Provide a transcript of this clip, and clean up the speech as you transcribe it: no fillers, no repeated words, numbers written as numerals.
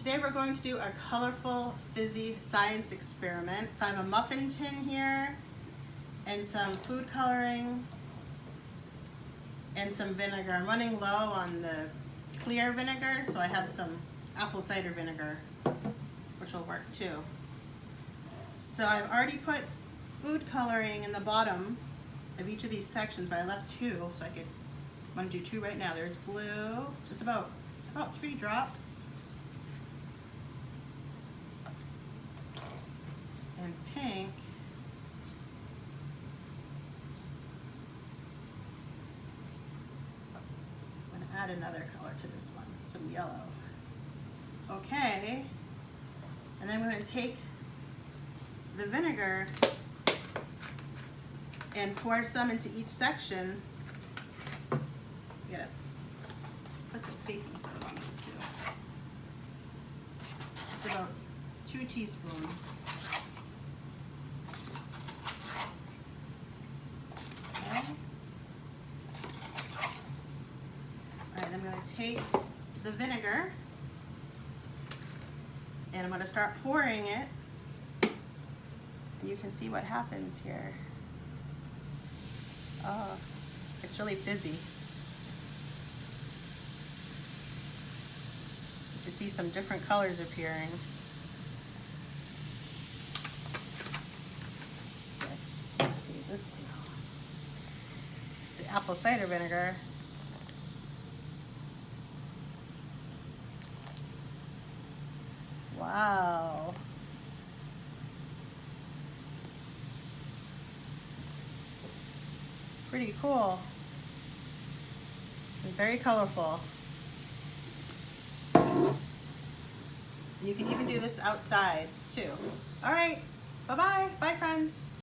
Today we're going to do a colorful fizzy science experiment. So I have a muffin tin here and some food coloring and some vinegar. I'm running low on the clear vinegar, so I have some apple cider vinegar, which will work too. So I've already put food coloring in the bottom of each of these sections, but I left two, so I'm going to do two right now. There's blue, just about 3 drops. And pink. I'm going to add another color to this one, some yellow. Okay, and then I'm going to take the vinegar and pour some into each section. You gotta put the baking soda on this too. It's about 2 teaspoons. Alright, I'm going to take the vinegar and I'm going to start pouring it. And you can see what happens here. Oh, it's really fizzy. You can see some different colors appearing. Use this one now. It's the apple cider vinegar. Wow. Pretty cool. And very colorful. You can even do this outside too. All right, bye-bye. Bye, friends.